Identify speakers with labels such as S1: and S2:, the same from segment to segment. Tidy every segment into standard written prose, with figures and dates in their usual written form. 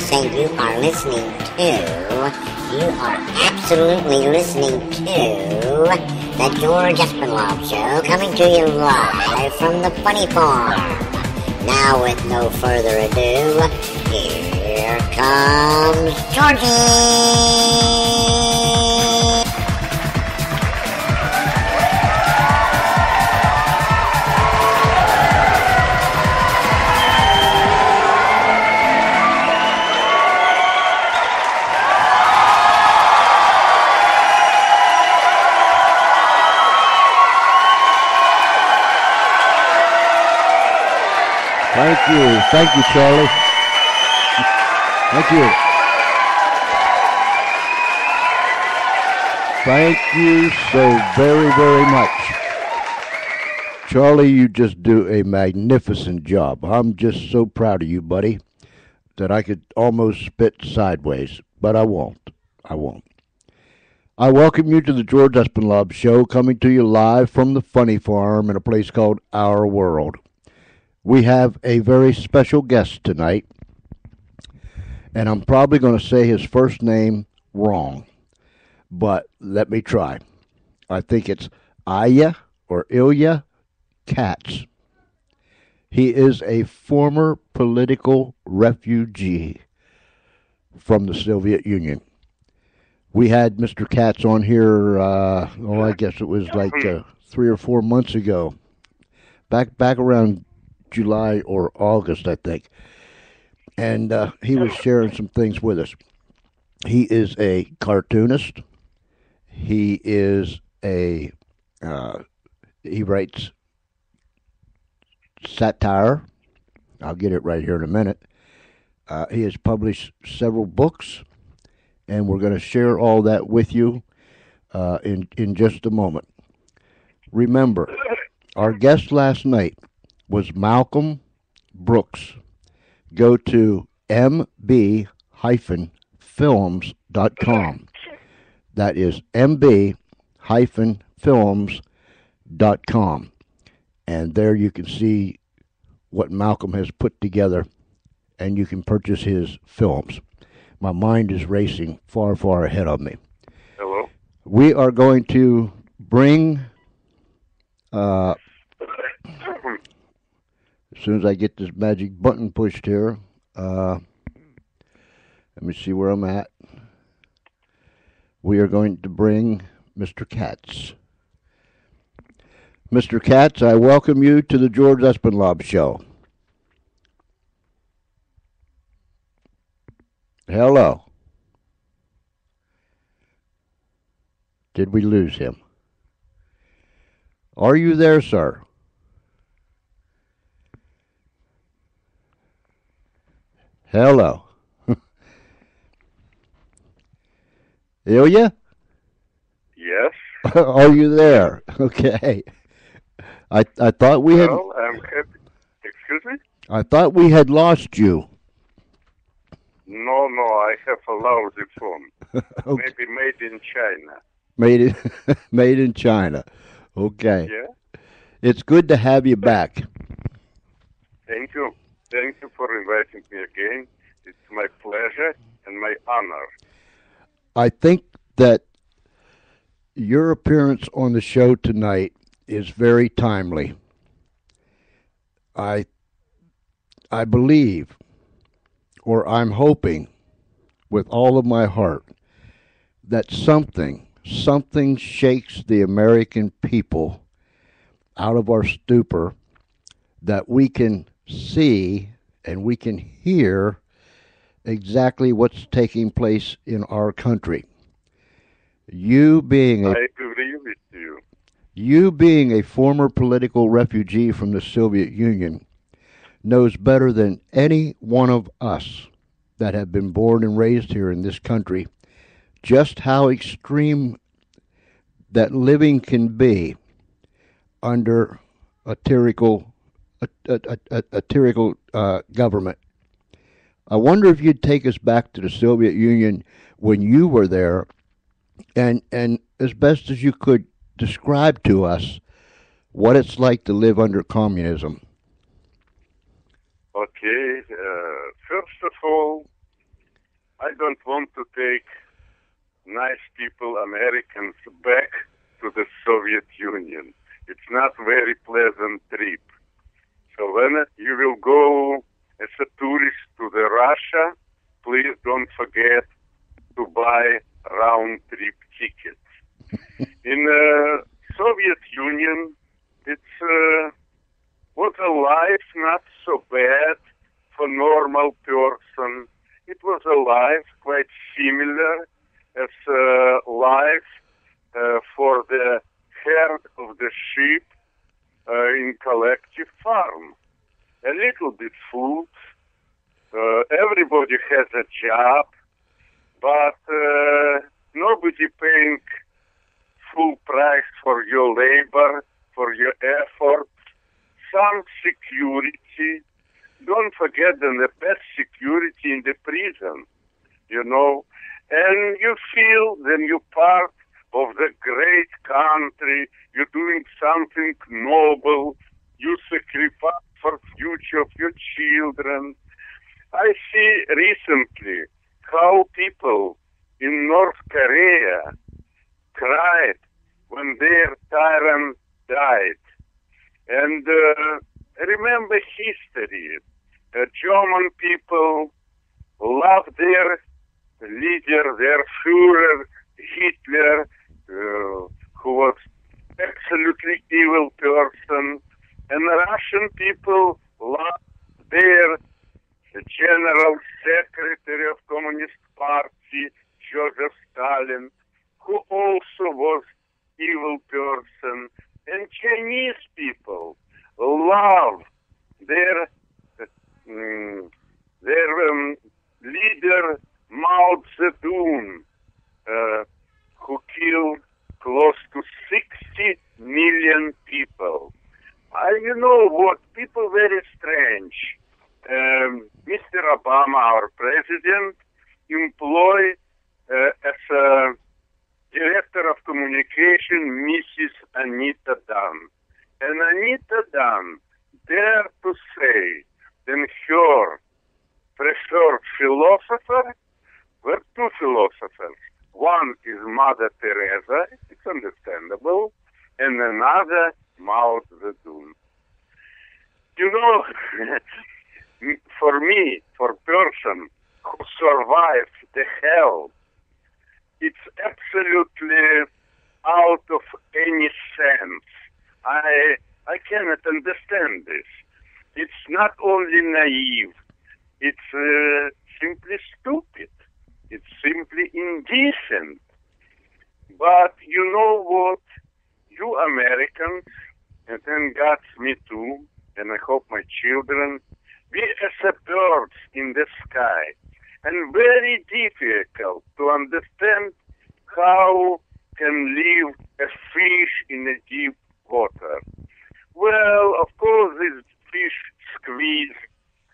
S1: say you are listening to, you are absolutely listening to the George Espinlov Show, coming to you live from the Funny Farm. Now, with no further ado, here comes Georgie!
S2: Thank you, Charlie. Thank you. Thank you so very, very much. Charlie, you just do a magnificent job. I'm just so proud of you, buddy, that I could almost spit sideways, but I won't. I welcome you to the George Espinlov Show, coming to you live from the Funny Farm in a place called Our World. We have a very special guest tonight, and I'm probably going to say his first name wrong, but let me try. I think it's Ilya Katz. He is a former political refugee from the Soviet Union. We had Mr. Katz on here, I guess it was like 3 or 4 months ago, back around July or August, I think. And he was sharing some things with us. He is a cartoonist. He is he writes satire. I'll get it right here in a minute. He has published several books, and we're going to share all that with you in just a moment. Remember, our guest last night was Malcolm Brooks. Go to mb-films.com. That is mb-films.com. And there you can see what Malcolm has put together, and you can purchase his films. My mind is racing far, far ahead of me.
S3: Hello?
S2: We are going to bring... as soon as I get this magic button pushed here, let me see where I'm at. We are going to bring Mr. Katz. Mr. Katz, I welcome you to the George Espinlov Show. Hello. Did we lose him? Are you there, sir? Hello. Ilya?
S3: Yes.
S2: Are you there? Okay. I thought we had...
S3: Well, I'm happy. Excuse me?
S2: I thought we had lost you.
S3: No, I have a lousy phone.
S2: Okay.
S3: Maybe made in China.
S2: Made in China. Okay.
S3: Yeah?
S2: It's good to have you back.
S3: Thank you. Thank you for inviting me again. It's my pleasure and my honor.
S2: I think that your appearance on the show tonight is very timely. I believe, or I'm hoping with all of my heart, that something shakes the American people out of our stupor, that we can see and we can hear exactly what's taking place in our country. You being
S3: I agree with you.
S2: You being a former political refugee from the Soviet Union knows better than any one of us that have been born and raised here in this country just how extreme that living can be under a tyrannical government. I wonder if you'd take us back to the Soviet Union when you were there, and as best as you could describe to us what it's like to live under communism.
S3: Okay, first of all, I don't want to take nice people, Americans, back to the Soviet Union. It's not very pleasant trip. So when you will go as a tourist to the Russia, please don't forget to buy round-trip tickets. In the Soviet Union, it was a life not so bad for normal person. It was a life quite similar as a life for the herd of the sheep in collective farm. A little bit food, everybody has a job, but nobody paying full price for your labor, for your effort. Some security. Don't forget the best security in the prison, you know. And you feel then you're part of the great country, you're doing something noble, you sacrifice for future of your children. I see recently how people in North Korea cried when their tyrant died. And remember history. German people love their leader, their Führer, Hitler, who was absolutely evil person. And Russian people love their General Secretary of Communist Party, Joseph Stalin, who also was evil person. And Chinese people love their leader Mao Zedong, who killed close to 60 million people. You know what? People very strange. Mr. Obama, our president, employed as a director of communication Mrs. Anita Dunn. And Anita Dunn dared to say that her preferred philosopher were two philosophers. One is Mother Teresa, it's understandable, and another Mao Zedong. You know, for me, for a person who survived the hell, it's absolutely out of any sense. I cannot understand this. It's not only naive, it's simply stupid. It's simply indecent. But you know what? You Americans, and thank God me too, and I hope my children, we as a birds in the sky. And very difficult to understand how can live a fish in a deep water. Well, of course, this fish squeeze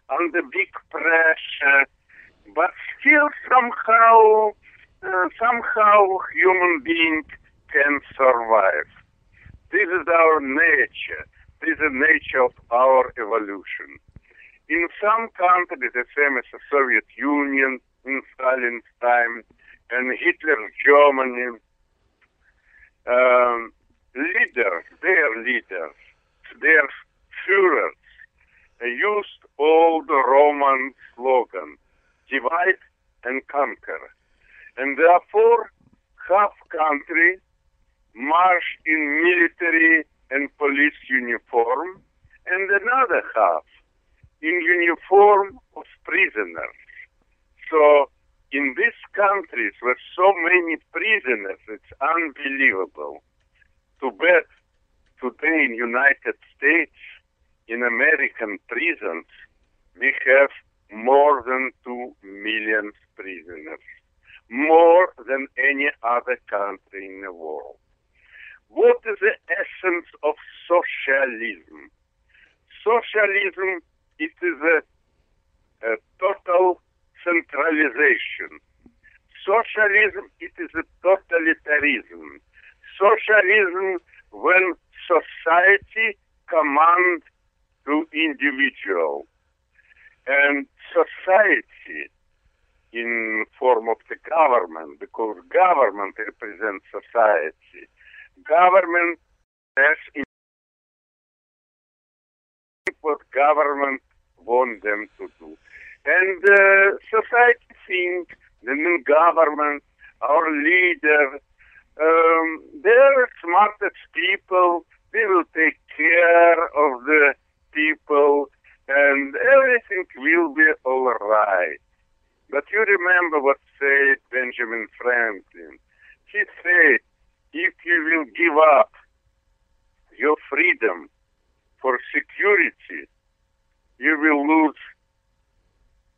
S3: under big pressure, but still somehow human being can survive. This is our nature. This is the nature of our evolution. In some countries, the same as the Soviet Union in Stalin's time and Hitler's Germany, their Führers, used all the Roman slogan, divide and conquer. And therefore, half country marched in military and police uniform, and another half in uniform of prisoners. So in these countries with so many prisoners, it's unbelievable. To bet today in United States, in American prisons, we have more than 2 million prisoners, more than any other country in the world. What is the essence of socialism? Socialism, it is a total centralization. Socialism, it is a totalitarianism. Socialism, when society commands to individual. And society in form of the government, because government represents society. Government has in what government want them to do. And society thinks the new government, our leader, they're smartest people, they will take care of the people, and everything will be all right. But you remember what said Benjamin Franklin. He said, if you will give up your freedom for security, you will lose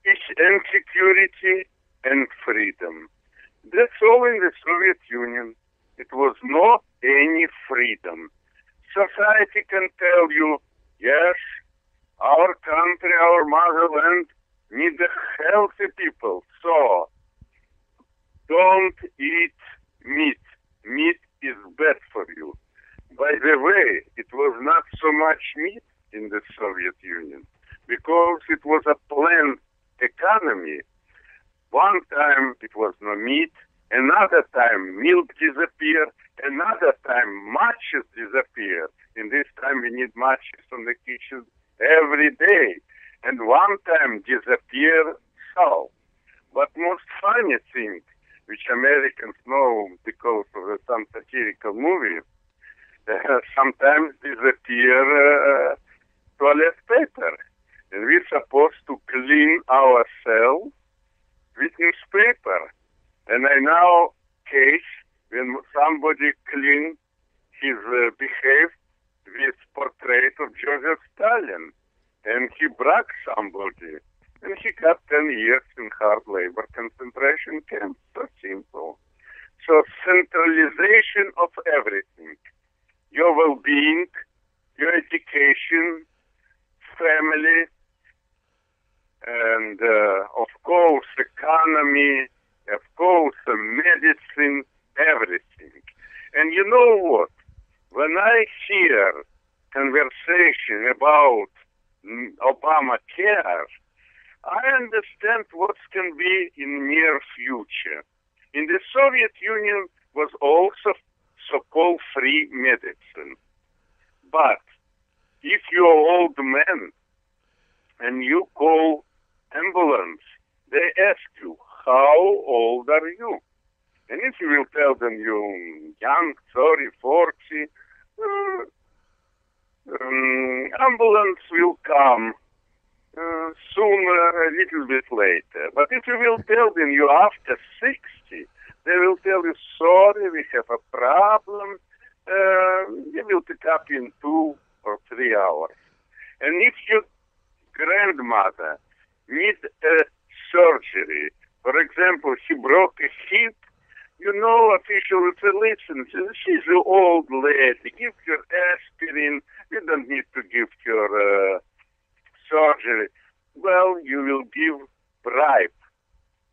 S3: insecurity and freedom. That's all in the Soviet Union. It was not any freedom. Society can tell you, yes, our country, our motherland, need healthy people. So, don't eat meat. Meat is bad for you. By the way, it was not so much meat in the Soviet Union because it was a planned economy. One time it was no meat, another time milk disappeared, another time matches disappeared. In this time we need matches on the kitchen every day. And one time disappeared salt. But most funny thing, which Americans know because of some satirical movie, sometimes disappear toilet paper. And we're supposed to clean ourselves with newspaper. And I know case when somebody clean his behave with portrait of Joseph Stalin. And he broke somebody. And he got 10 years in hard labor concentration camp. So simple. So centralization of everything. Your well-being, your education, family, and of course economy, of course medicine, everything. And you know what? When I hear conversation about Obamacare, I understand what can be in near future. In the Soviet Union was also so-called free medicine. But if you're old man and you call ambulance, they ask you, how old are you? And if you will tell them you're young, 30, 40, ambulance will come sooner, a little bit later. But if you will tell them you're after 60, they will tell you, sorry, we have a problem. They will pick up in 2 or 3 hours. And if your grandmother needs a surgery, for example, she broke a hip, you know, official will say, listen, she's an old lady, give her aspirin, you don't need to give her surgery. Well, you will give bribe.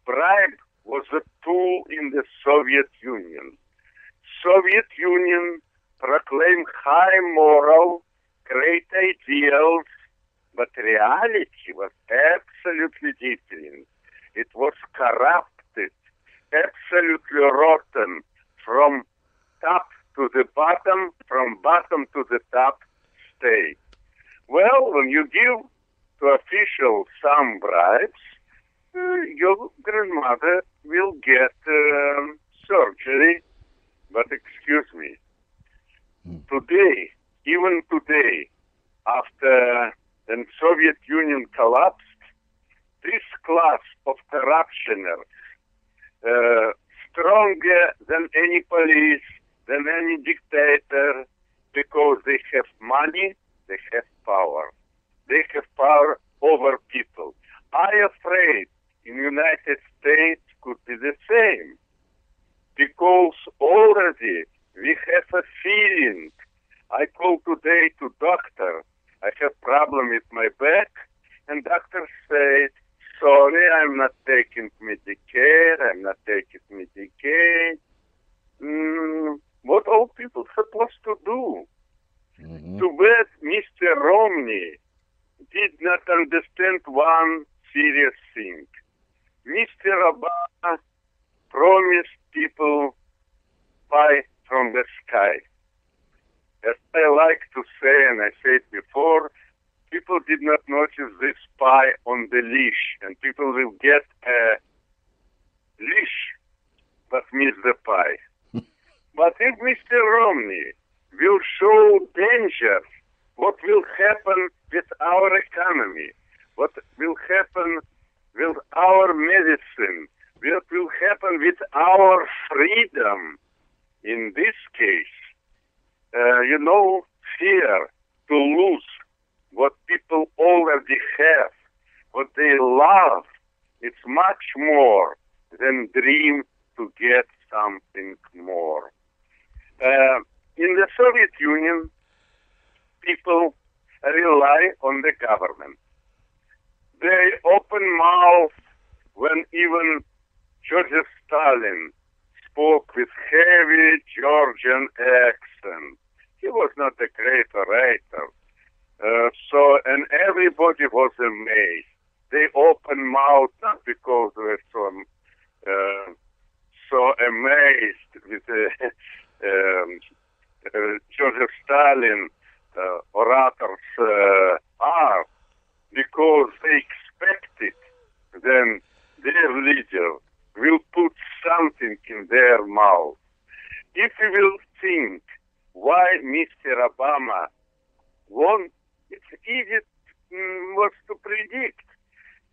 S3: Bribe was a tool in the Soviet Union. Soviet Union proclaimed high moral, great ideals, but reality was absolutely different. It was corrupted, absolutely rotten, from top to the bottom, from bottom to the top state. Well, when you give to officials some bribes, your grandmother will get surgery. But excuse me, today, even today, after the Soviet Union collapsed, this class of corruptioners, stronger than any police, than any dictator, because they have money, they have power. They have power over people. I afraid in United States could be the same, because already we have a feeling. I called today to doctor. I have problem with my back, and doctor said, sorry, I'm not taking Medicare, I'm not taking Medicaid. What all people supposed to do?
S2: Mm-hmm.
S3: Too bad Mr. Romney did not understand one serious thing. Mr. Obama promised people pie from the sky. As I like to say, and I said before, people did not notice this pie on the leash, and people will get a leash but miss the pie. But if Mr. Romney will show danger, what will happen with our economy, what will happen with our medicine, what will happen with our freedom, in this case, fear to lose what people already have, what they love, it's much more than dream to get something more. In the Soviet Union, people rely on the government. They open mouth when even Joseph Stalin spoke with heavy Georgian accent. He was not a great orator. And everybody was amazed. They opened mouth not because they were so amazed with Joseph Stalin orators art, because they expected then their leader will put something in their mouth. If you will think why Mr. Obama won, it's easy was to predict,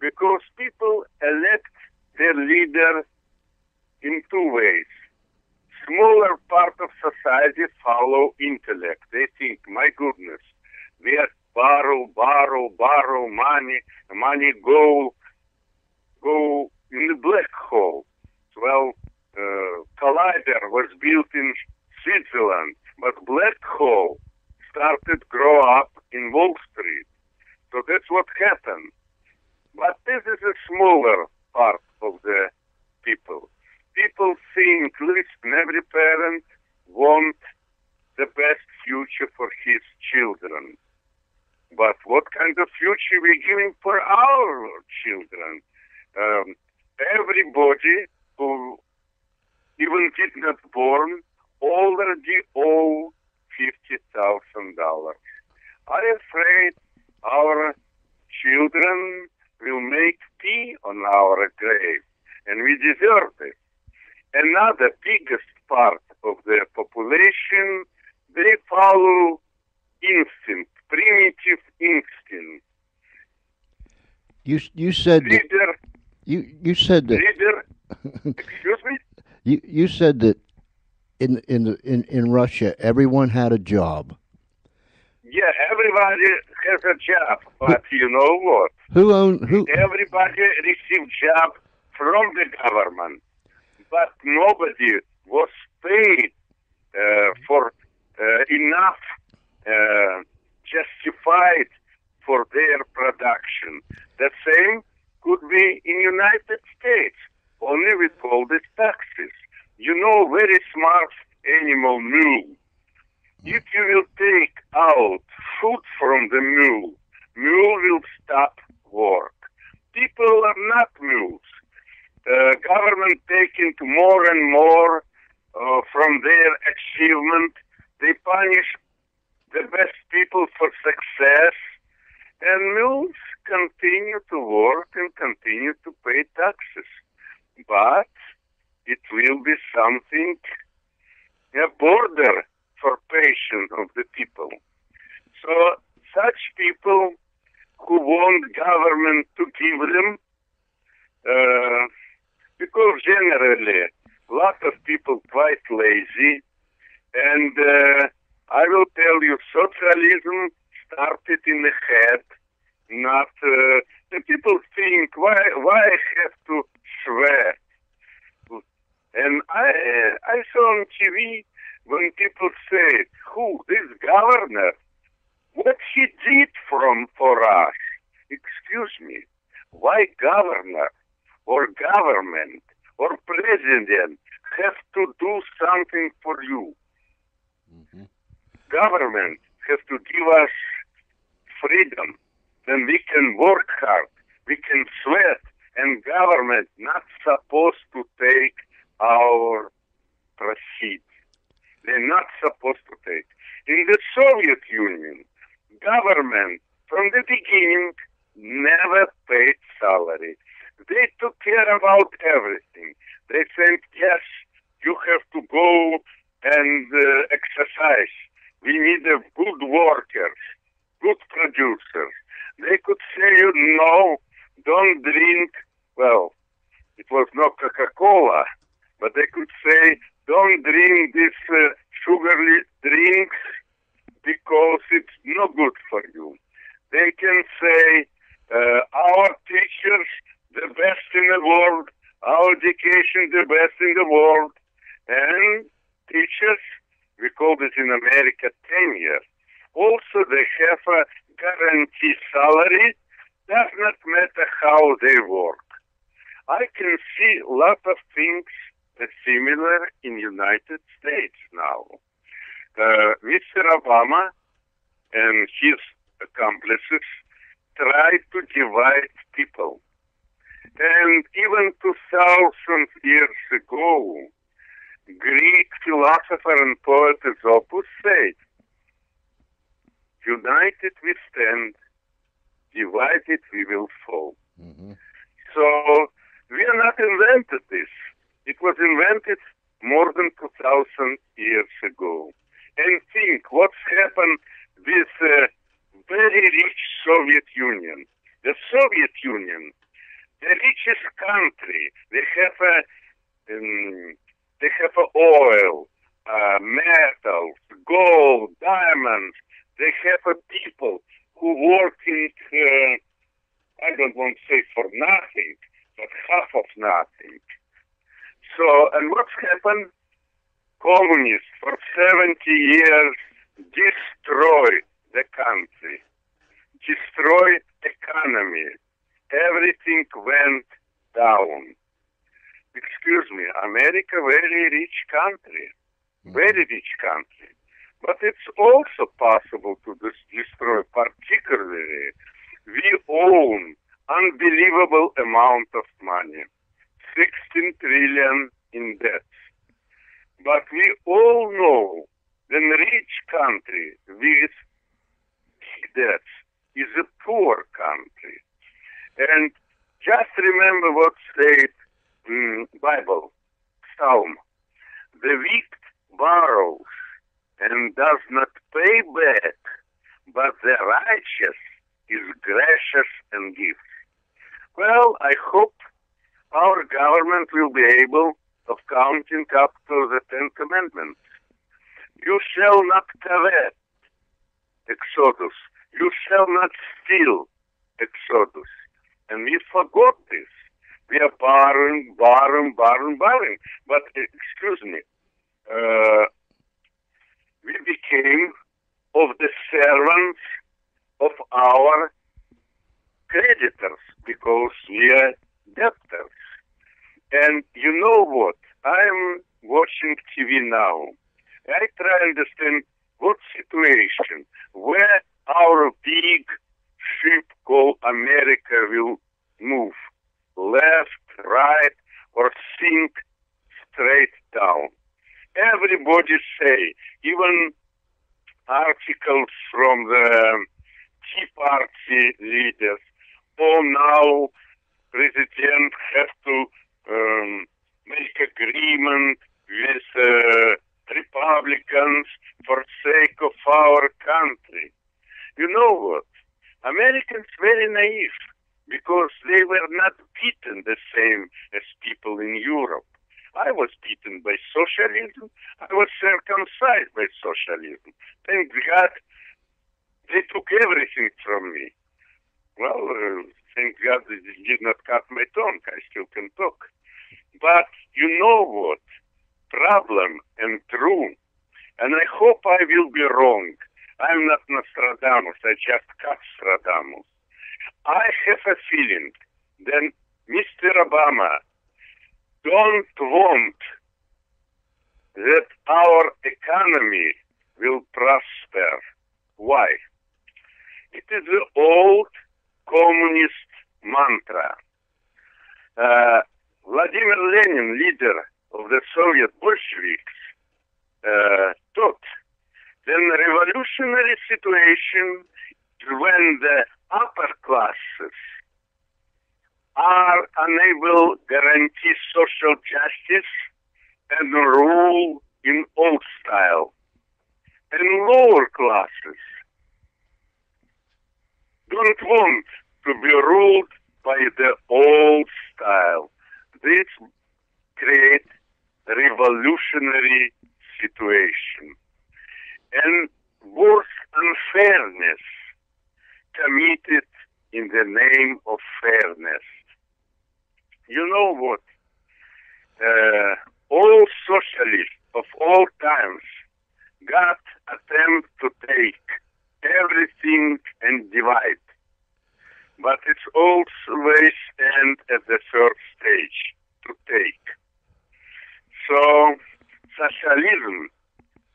S3: because people elect their leader in two ways. Smaller part of society follow intellect. They think, my goodness, we have borrow money, money go in the black hole. Well, Collider was built in Switzerland, but black hole started grow up in Wall Street. So that's what happened. But this is a smaller part of the people. People think, listen, every parent wants the best future for his children. But what kind of future we giving for our children? Everybody who even did not born already owe $50,000. I'm afraid our children will make pee on our grave, and we deserve it. Another biggest part of the population, they follow instinct, primitive instinct.
S2: You said that,
S3: Leader,
S2: you said that
S3: leader, excuse me?
S2: you said that in Russia everyone had a job.
S3: Yeah, everybody has a job, but you know what?
S2: Who
S3: Everybody received job from the government, but nobody was paid for enough justified for their production. The same could be in United States, only with all these taxes. You know, very smart animal mule. If you will take out food from the mule, mule will stop work. People are not mules. Government taking more and more from their achievement. They punish the best people for success, and mules continue to work and continue to pay taxes. But it will be something, a border for patience of the people. So such people who want government to give them, because generally a lot of people quite lazy, and I will tell you, socialism started in the head, not the people think why I have to swear. And I saw on TV when people say, who, this governor, what he did for us? Excuse me, why governor or government or president have to do something for you? Mm-hmm. Government has to give us freedom, then we can work hard, we can sweat, and government not supposed to take our proceeds. They're not supposed to take. In the Soviet Union, government from the beginning never paid salary. They took care about everything. They said, yes, you have to go and exercise. We need good workers, good producers. They could say, no, don't drink. Well, it was not Coca-Cola, but they could say, don't drink this sugary drinks because it's not good for you. They can say, our teachers, the best in the world, our education, the best in the world, and teachers, we call it in America tenure. Also, they have a guaranteed salary. Does not matter how they work. I can see a lot of things that's similar in United States now. Mr. Obama and his accomplices tried to divide people. And even 2,000 years ago, Greek philosopher and poet Aesopus said, united we stand, divided we will fall. Mm-hmm. So we are not invented this. It was invented more than 2,000 years ago. And think what's happened with very rich Soviet Union. The Soviet Union, the richest country, they have oil, metals, gold, diamonds. They have people who working, I don't want to say for nothing, but half of nothing. So, and what's happened? Communists for 70 years destroy the country, destroy economy. Everything went down. Excuse me, America, very rich country, very rich country. But it's also possible to destroy, particularly, we own unbelievable amount of money, 16 trillion in debt. But we all know that a rich country with debts is a poor country. And just remember what said Bible, Psalm. The wicked borrows and does not pay back, but the righteous is gracious and gives. Well, I hope our government will be able of counting up to the Ten Commandments. You shall not covet, Exodus. You shall not steal, Exodus. And we forgot this. We are borrowing. But, excuse me, we became of the servants of our creditors because we are debtors. And you know what? I'm watching TV now. I try to understand what situation, where our big ship called America will move, left, right, or sink straight down. Everybody say, even articles from the Tea Party leaders, oh, now President has to make agreement with Republicans for sake of our country. You know what? Americans very naive because they were not beaten the same as people in Europe. I was beaten by socialism. I was circumcised by socialism. Thank God they took everything from me. Well, thank God they did not cut my tongue. I still can talk. But you know what? Problem and true. And I hope I will be wrong. I'm not Nostradamus. I just cut Nostradamus. I have a feeling that Mr. Obama don't want that our economy will prosper. Why? It is the old communist mantra. Vladimir Lenin, leader of the Soviet Bolsheviks, taught then revolutionary situation when the upper classes are unable to guarantee social justice and rule in old style, and lower classes don't want to be ruled by the old style. This creates revolutionary situation and worse unfairness committed in the name of fairness. You know what? All socialists of all times got attempt to take everything and divide, but it's always end at the third stage, to take. So socialism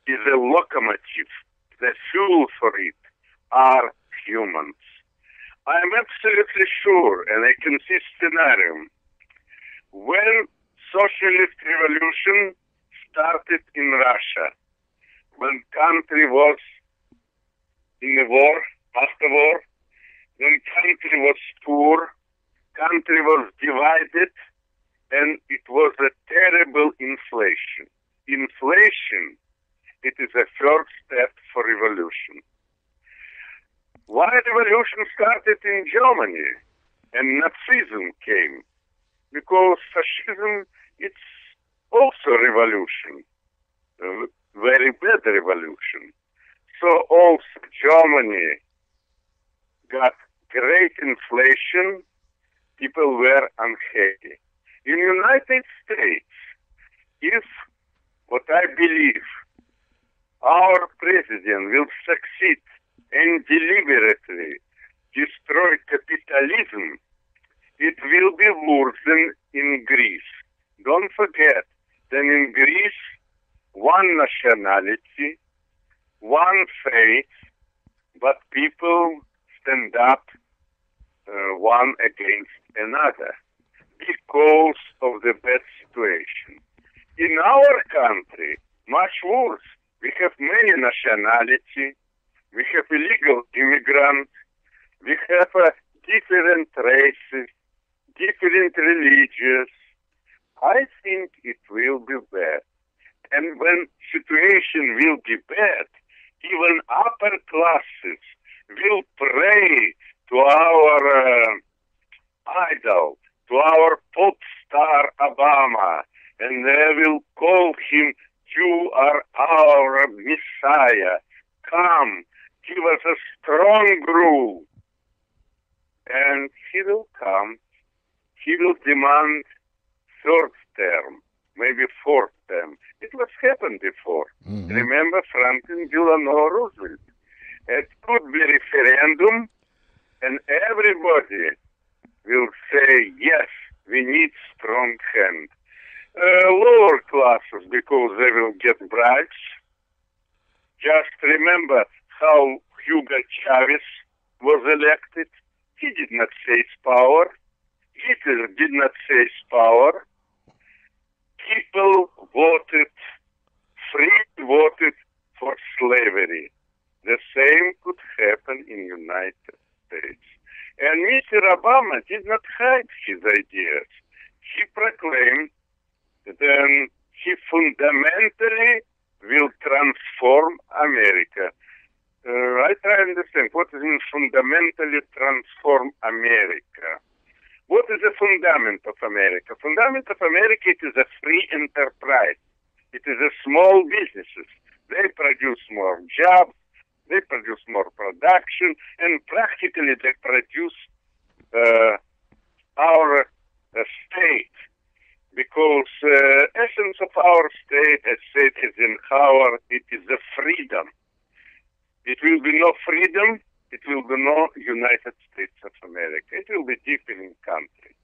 S3: is a locomotive. The fuel for it are humans. I'm absolutely sure, and I can see scenario, when socialist revolution started in Russia, when country was in the war, after war, when country was poor, country was divided, and it was a terrible inflation. Inflation, it is a first step for revolution. Why revolution started in Germany and Nazism came? Because fascism, it's also revolution, a very bad revolution. So also Germany got great inflation, people were unhappy. In United States, if what I believe our president will succeed and deliberately destroy capitalism, it will be worse than in Greece. Don't forget that in Greece, one nationality, one faith, but people stand up one against another because of the bad situation. In our country, much worse. We have many nationalities, we have illegal immigrants, we have different races, different religions. I think it will be bad. And when situation will be bad, even upper classes will pray to our idol, to our pop star Obama, and they will call him, "You are our Messiah. Come, give us a strong rule." And he will come. He will demand third term, maybe fourth term. It was happened before. Mm-hmm. Remember Franklin Delano Roosevelt? It could be referendum, and everybody will say, yes, we need strong hand. Lower classes, because they will get bribes. Just remember how Hugo Chavez was elected. He did not seize power. Hitler did not seize power. People voted, free voted for slavery. The same could happen in United States. And Mr. Obama did not hide his ideas. He proclaimed that he fundamentally will transform America. I try to understand what it means fundamentally transform America. What is the fundament of America? Fundament of America, it is a free enterprise. It is a small businesses. They produce more jobs, they produce more production, and practically they produce our state. Because essence of our state, as said is in Howard, it is the freedom. It will be no freedom, it will be no United States of America. It will be different country,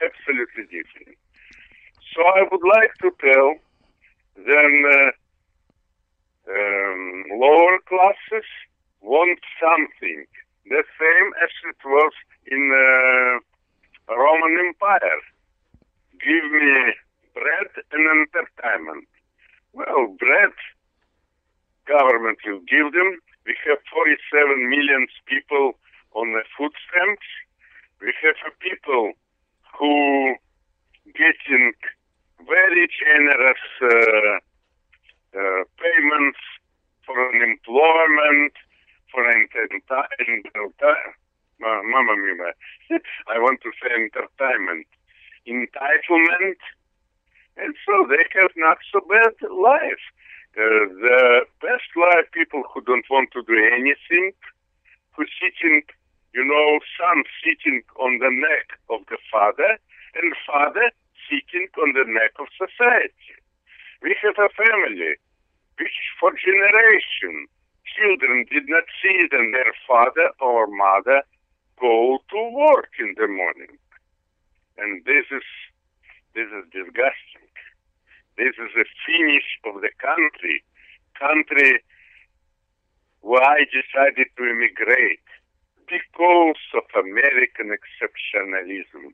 S3: absolutely different. So I would like to tell them lower classes want something, the same as it was in Roman Empire. give me bread and entertainment. Well, bread, government will give them. We have 47 million people on the food stamps. We have people who getting very generous payments for unemployment, for Mamma mia, I want to say entertainment, entitlement, and so they have not so bad life. The best life, people who don't want to do anything, who sitting, son sitting on the neck of the father, and father sitting on the neck of society. We have a family which for generation children did not see their father or mother go to work in the morning. And this is disgusting. This is the finish of the country where I decided to immigrate because of American exceptionalism.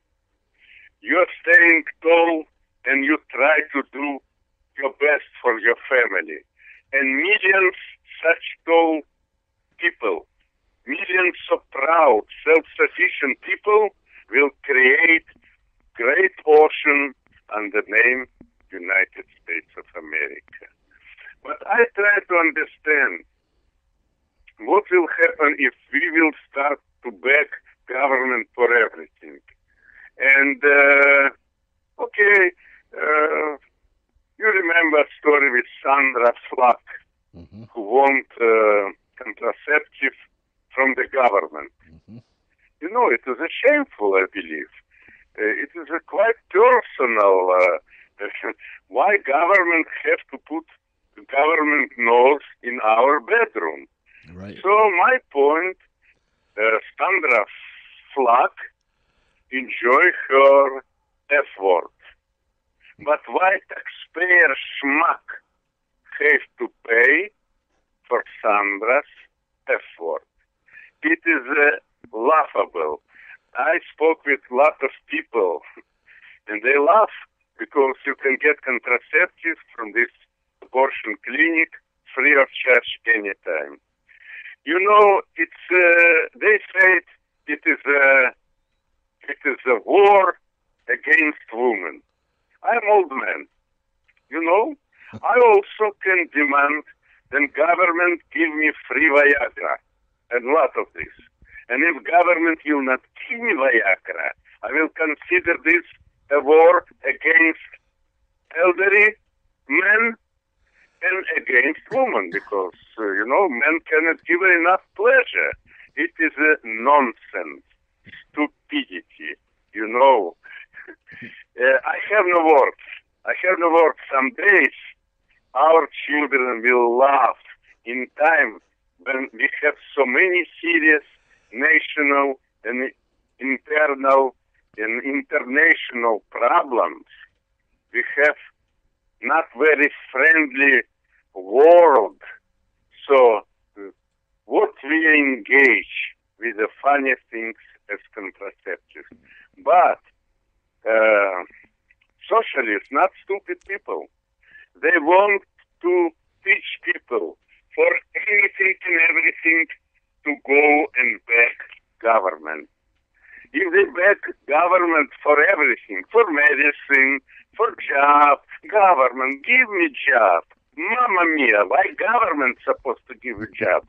S3: You're staying tall and you try to do your best for your family. And millions such tall people, millions of proud, self-sufficient people will create great ocean under the name United States of America. But I try to understand what will happen if we will start to back government for everything. And, you remember a story with Sandra Flack, who want contraceptive from the government. It was shameful, I believe. It is a quite personal. Why government have to put government nose in our bedroom?
S2: Right.
S3: So my point, Sandra Flack enjoy her effort. But why taxpayer schmuck have to pay for Sandra's effort? It is laughable. I spoke with a lot of people, and they laugh because you can get contraceptives from this abortion clinic free of charge anytime. It's they say it is a war against women. I'm old man. I also can demand that government give me free Viagra and a lot of this. And if government will not give me Viagra, I will consider this a war against elderly men and against women because, men cannot give enough pleasure. It is a nonsense, stupidity, I have no words. Some days our children will laugh in time when we have so many serious national and internal and international problems. We have not very friendly world. So what we engage with the funny things as contraceptives. But socialists, not stupid people. They want to teach people for anything and everything to go and back government. If they back government for everything, for medicine, for job, government, give me job. Mamma mia, why government supposed to give you job?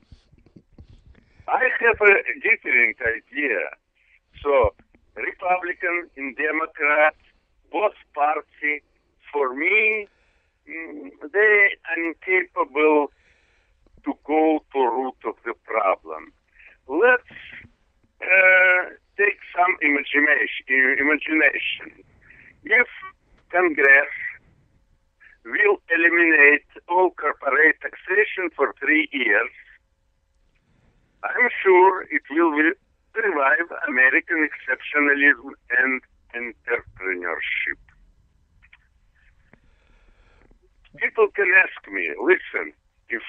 S3: I have a different idea. So, Republican and Democrat, both parties, for me, they are incapable to go to root of the problem. Let's take some imagination. If Congress will eliminate all corporate taxation for 3 years, I'm sure it will revive American exceptionalism and entrepreneurship. People can ask me, listen, if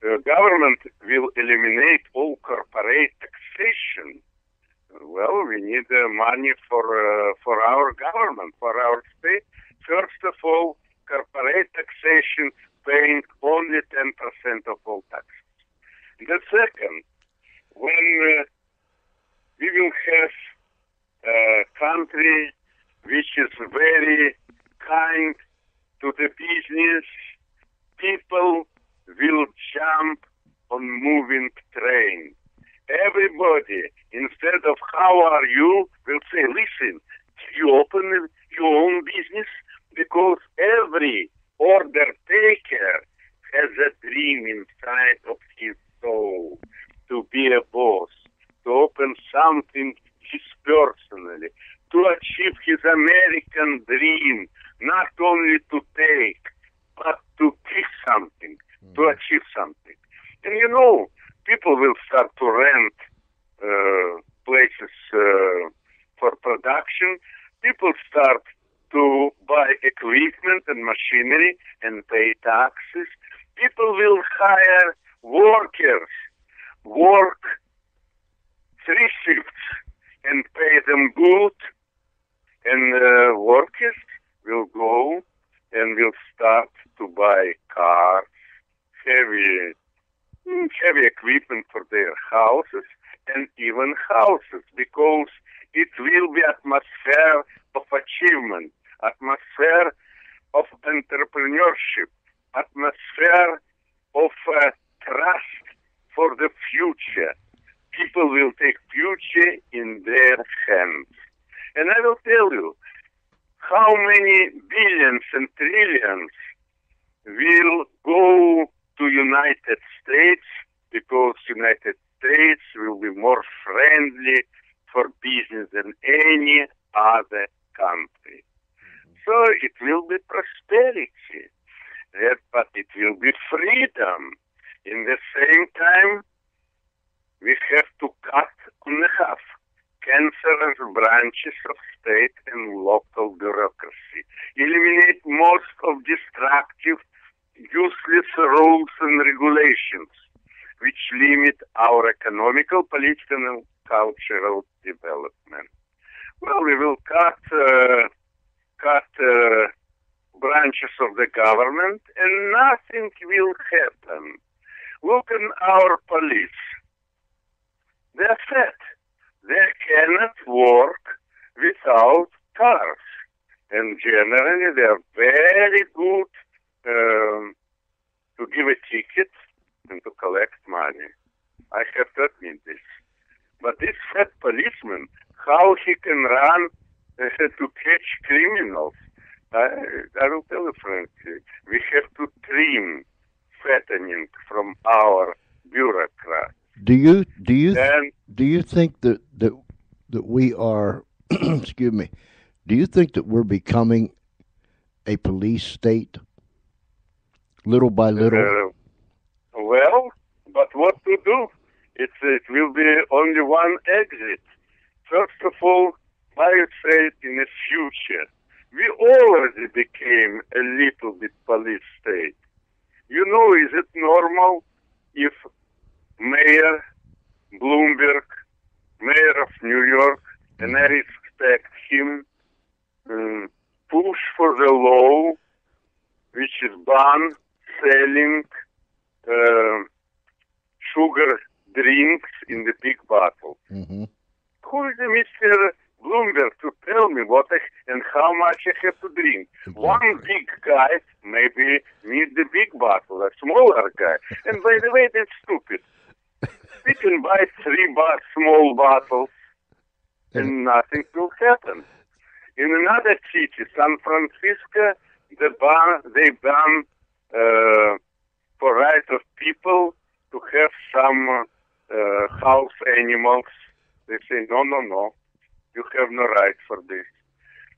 S3: the government will eliminate all corporate taxation, well, we need money for our government, for our The second, when we will have a country which is very kind to the business, people will jump on moving train. Everybody, instead of how are you, will say, listen, you open your own business, because every order taker has a dream inside of his soul to be a boss, to open something his personally, to achieve his American dream, not only to take, but to give something, to achieve something. And you know, people will start to rent places for production. People start to buy equipment and machinery and pay taxes. People will hire workers, work 3 shifts and pay them good. And workers will go and will start to buy cars, heavy equipment for their houses, and even houses, because it will be atmosphere of achievement, atmosphere of entrepreneurship, atmosphere of trust for the future. People will take future in their hands. And I will tell you how many billions and trillions will go to United States, because United States will be more friendly for business than any other country. So it will be prosperity, but it will be freedom. In the same time, we have to cut on half cancerous branches of state and local bureaucracy, eliminate most of destructive, useless rules and regulations, which limit our economical, political, and cultural development. Well, we will cut branches of the government, and nothing will happen. Look at our police. They are fat. They cannot work without cars. And generally, they are very good to give a ticket and to collect money. I have to admit this. But this fat policeman, how he can run to catch criminals, I will tell you frankly, we have to trim fattening from our bureaucrats.
S2: Do you think that we are excuse me, do you think that we're becoming a police state little by little?
S3: Well, but what to do? It will be only one exit. First of all, I would say in the future, we already became a little bit police state. You know, is it normal if Mayor Bloomberg, Mayor of New York, and I respect him, push for the law which is ban selling sugar drinks in the big bottle?
S2: Mm-hmm.
S3: Who is the Mr. Bloomberg to tell me what and how much I have to drink?
S2: Exactly.
S3: One big guy maybe needs the big bottle, a smaller guy. And by the way, that's stupid. We can buy 3 small bottles and nothing will happen. In another city, San Francisco, they ban for right of people to have some house animals. They say, no, you have no right for this.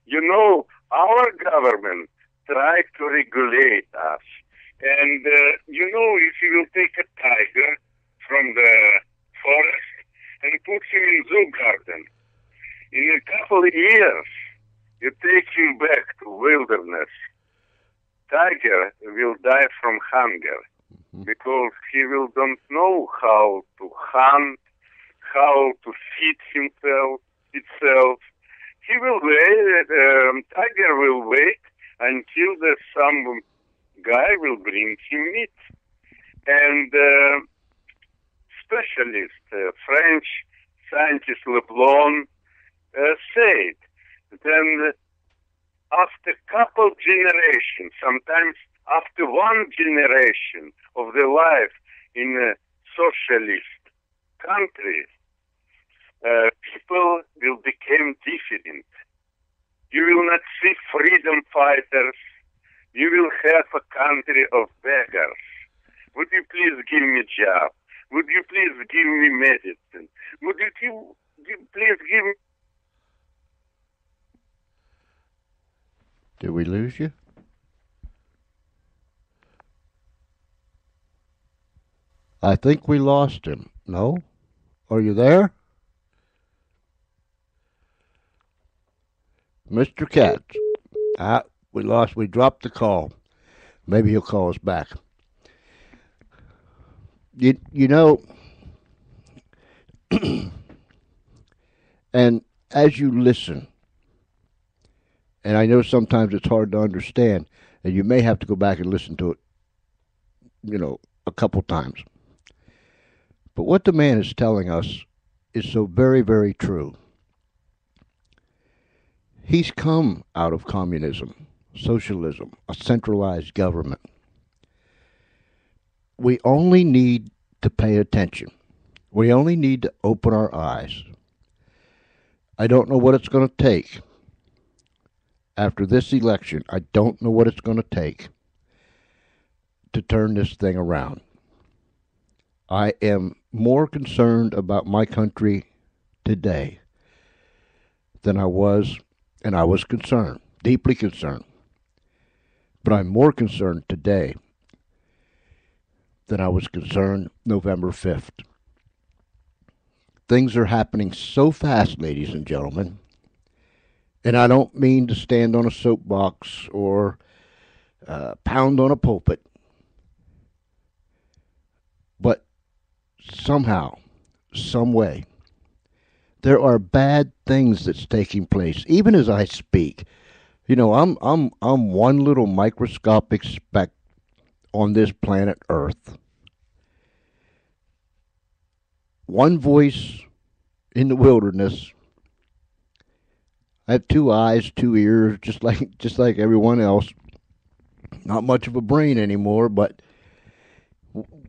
S3: You know, our government tried to regulate us. And, you know, if you will take a tiger from the forest and put him in zoo garden, in a couple of years, you take him back to wilderness, tiger will die from hunger because he will don't know how to hunt, how to feed himself. He will wait, tiger will wait until some guy will bring him meat. And socialist French scientist Leblanc said. Then after couple generations, sometimes after one generation of the life in a socialist country, people will become different. You will not see freedom fighters. You will have a country of beggars. Would you please give me a job? Would you please give me medicine? Would you please give me...
S2: Did we lose you? I think we lost him. No? Are you there? Mr. Katz. We dropped the call. Maybe he'll call us back. You know, and as you listen, and I know sometimes it's hard to understand, and you may have to go back and listen to it, a couple times. But what the man is telling us is so very, very true. He's come out of communism, socialism, a centralized government. We only need to pay attention. We only need to open our eyes. I don't know what it's going to take. After this election, I don't know what it's going to take to turn this thing around. I am more concerned about my country today than I was, and I was concerned, deeply concerned. But I'm more concerned today than I was concerned November 5th. Things are happening so fast, ladies and gentlemen, and I don't mean to stand on a soapbox or pound on a pulpit, but somehow, some way, there are bad things that's taking place, even as I speak. I'm one little microscopic speck on this planet Earth. One voice in the wilderness. I have 2 eyes, 2 ears, just like everyone else. Not much of a brain anymore, but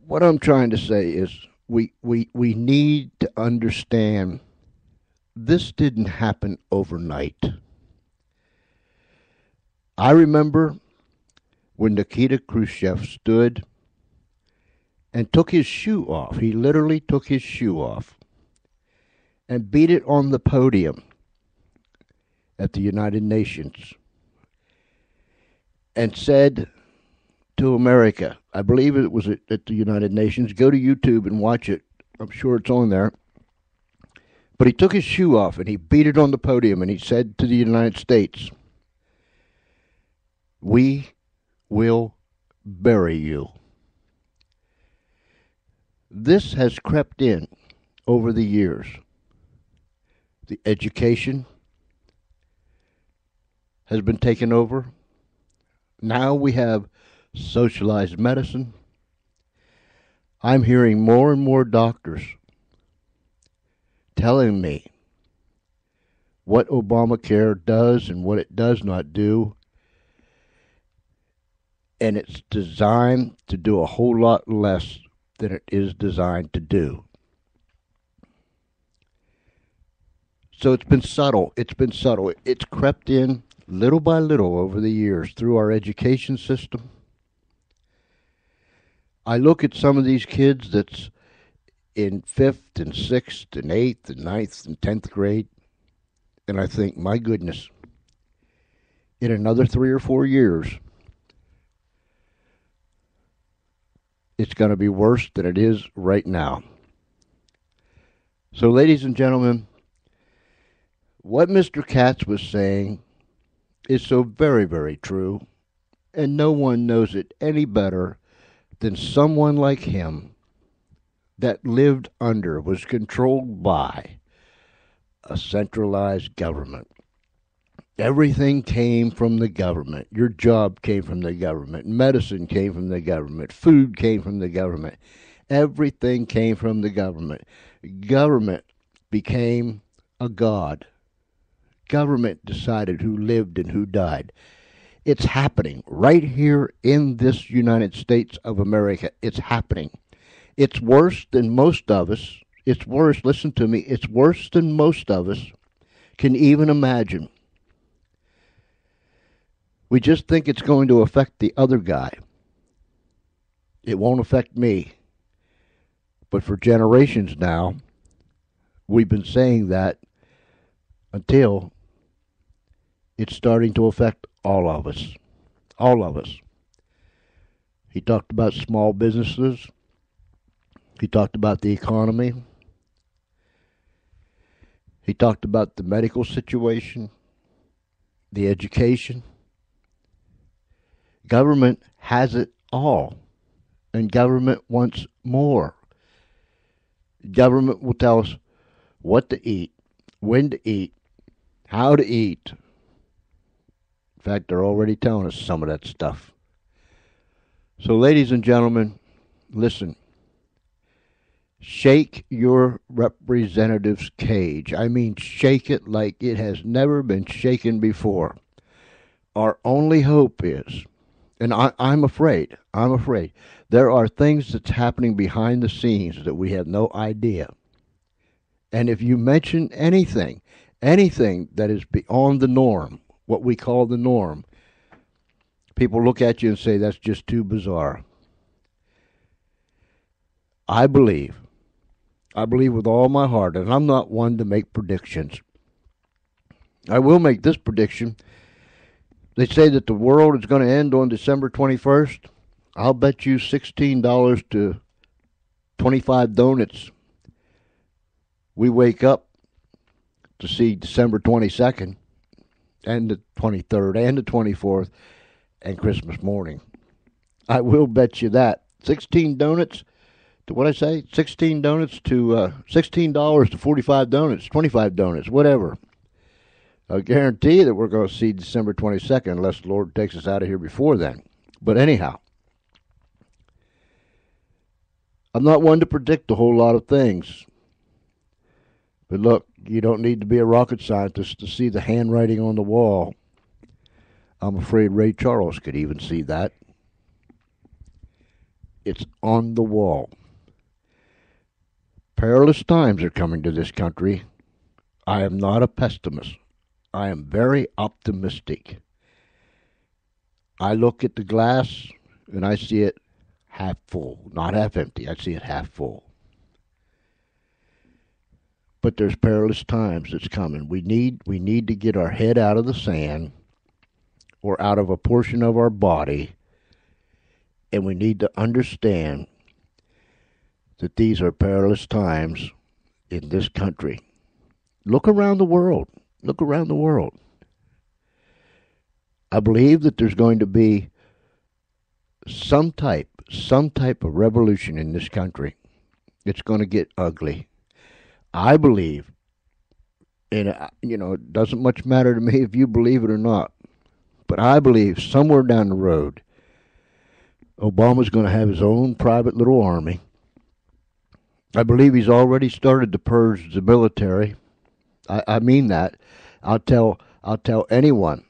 S2: what I'm trying to say is we need to understand this didn't happen overnight. I remember when Nikita Khrushchev stood and took his shoe off. He literally took his shoe off and beat it on the podium at the United Nations and said to America, I believe it was at the United Nations, go to YouTube and watch it. I'm sure it's on there. But he took his shoe off and he beat it on the podium and he said to the United States, we will bury you. This has crept in over the years. The education has been taken over. Now we have socialized medicine. I'm hearing more and more doctors telling me what Obamacare does and what it does not do. And it's designed to do a whole lot less than it is designed to do. So it's been subtle. It's crept in little by little over the years through our education system. I look at some of these kids that's in 5th and 6th and 8th and 9th and 10th grade, and I think, my goodness, in another 3 or 4 years, it's going to be worse than it is right now. So, ladies and gentlemen, what Mr. Katz was saying is so very, very true, and no one knows it any better than someone like him that lived under, was controlled by a centralized government. Everything came from the government. Your job came from the government. Medicine came from the government. Food came from the government. Everything came from the government. Government became a god. Government decided who lived and who died. It's happening right here in this United States of America. It's happening. It's worse than most of us. It's worse, listen to me, it's worse than most of us can even imagine. We just think it's going to affect the other guy. It won't affect me. But for generations now, we've been saying that until it's starting to affect all of us. All of us. He talked about small businesses. He talked about the economy. He talked about the medical situation, the education. Government has it all, and government wants more. Government will tell us what to eat, when to eat, how to eat. In fact, they're already telling us some of that stuff. So, ladies and gentlemen, listen. Shake your representative's cage. I mean, shake it like it has never been shaken before. Our only hope is, and I'm afraid, there are things that's happening behind the scenes that we have no idea. And if you mention anything that is beyond the norm, what we call the norm, people look at you and say, that's just too bizarre. I believe with all my heart, and I'm not one to make predictions. I will make this prediction. They say that the world is going to end on December 21st. I'll bet you $16 to 25 donuts. We wake up to see December 22nd and the 23rd and the 24th and Christmas morning. I will bet you that. 16 donuts. What I say? 16 donuts to $16 to 45 donuts, 25 donuts, whatever. I guarantee that we're going to see December 22nd unless the Lord takes us out of here before then. But anyhow, I'm not one to predict a whole lot of things. But look, you don't need to be a rocket scientist to see the handwriting on the wall. I'm afraid Ray Charles could even see that. It's on the wall. Perilous times are coming to this country. I am not a pessimist. I am very optimistic. I look at the glass and I see it half full, not half empty. I see it half full. But there's perilous times that's coming. We need to get our head out of the sand or out of a portion of our body, and we need to understand that these are perilous times in this country. Look around the world. Look around the world. I believe that there's going to be some type of revolution in this country. It's going to get ugly. I believe, and it doesn't much matter to me if you believe it or not, but I believe somewhere down the road, Obama's going to have his own private little army. I believe he's already started to purge the military. I mean that. I'll tell anyone.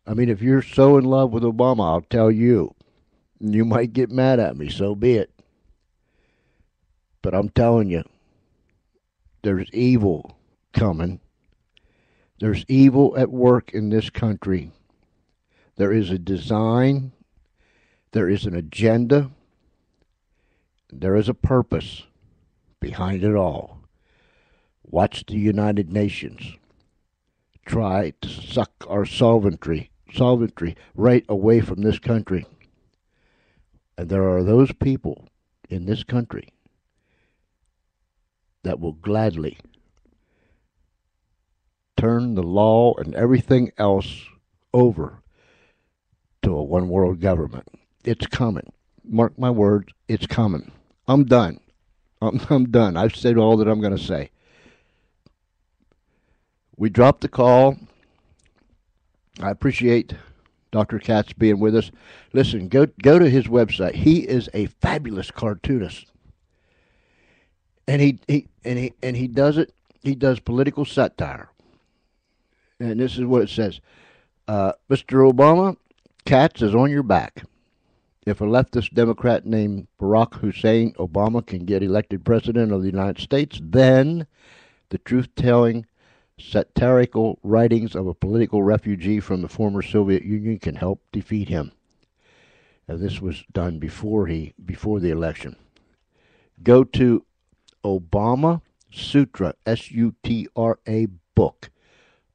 S2: I mean, if you're so in love with Obama, I'll tell you. You might get mad at me, so be it. But I'm telling you, there's evil coming. There's evil at work in this country. There is a design. There is an agenda. There is a purpose behind it all. Watch the United Nations try to suck our sovereignty right away from this country. And there are those people in this country that will gladly turn the law and everything else over to a one-world government. It's coming. Mark my words, it's coming. I'm done. I'm done. I've said all that I'm going to say. We dropped the call. I appreciate Dr. Katz being with us. Listen, go to his website. He is a fabulous cartoonist, and he does it. He does political satire, and this is what it says: Mr. Obama, Katz is on your back. If a leftist Democrat named Barack Hussein Obama can get elected president of the United States, then the truth-telling, satirical writings of a political refugee from the former Soviet Union can help defeat him. Now, this was done before the election. Go to Obama Sutra, S-U-T-R-A book,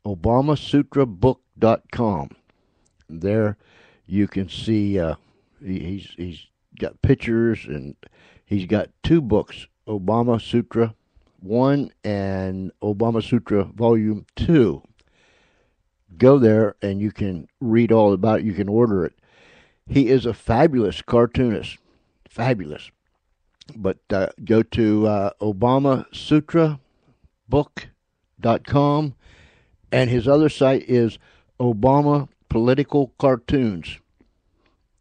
S2: ObamaSutraBook.com. There you can see he's got pictures, and he's got two books, Obama Sutra 1 and Obama Sutra Volume 2. Go there and you can read all about it. You can order it. He is a fabulous cartoonist. Fabulous. But go to ObamaSutraBook.com, and his other site is Obama Political Cartoons.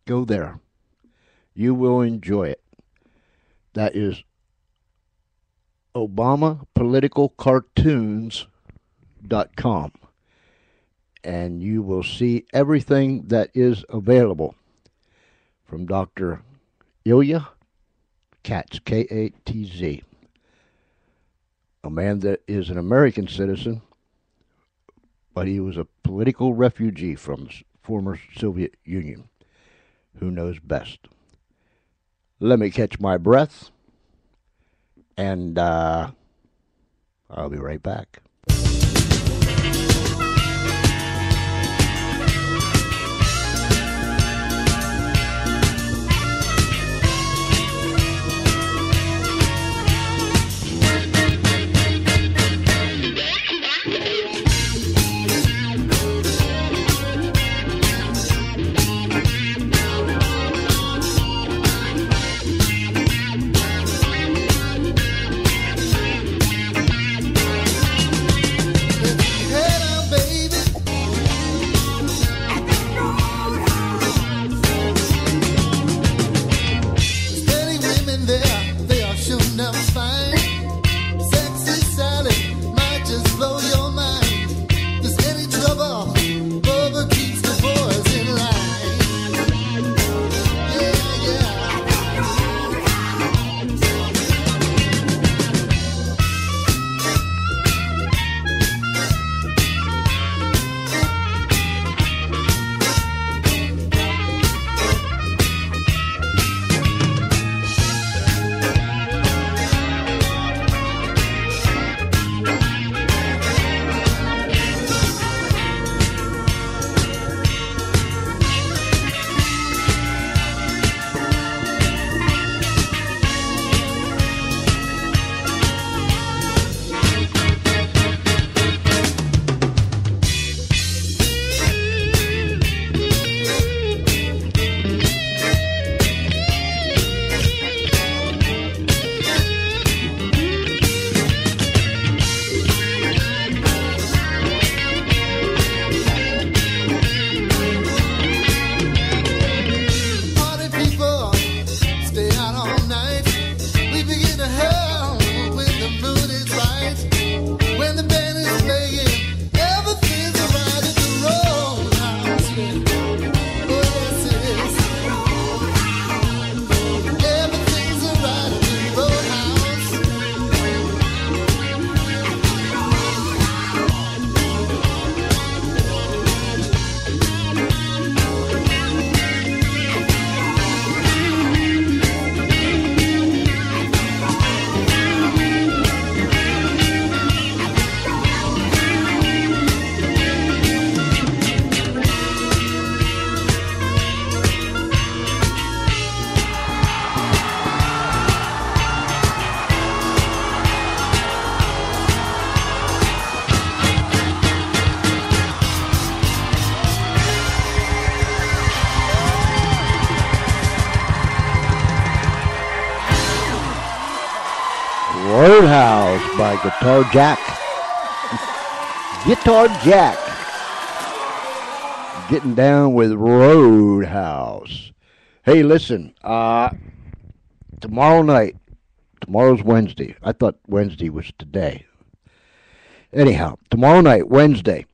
S2: Go there. You will enjoy it. That is ObamaPoliticalCartoons.com, and you will see everything that is available from Dr. Ilya Katz, K-A-T-Z, a man that is an American citizen, but he was a political refugee from the former Soviet Union. Who knows best? Let me catch my breath, and I'll be right back. Roadhouse by Guitar Jack. Guitar Jack. Getting down with Roadhouse. Hey, listen, tomorrow's Wednesday. I thought Wednesday was today. Anyhow, tomorrow night, Wednesday,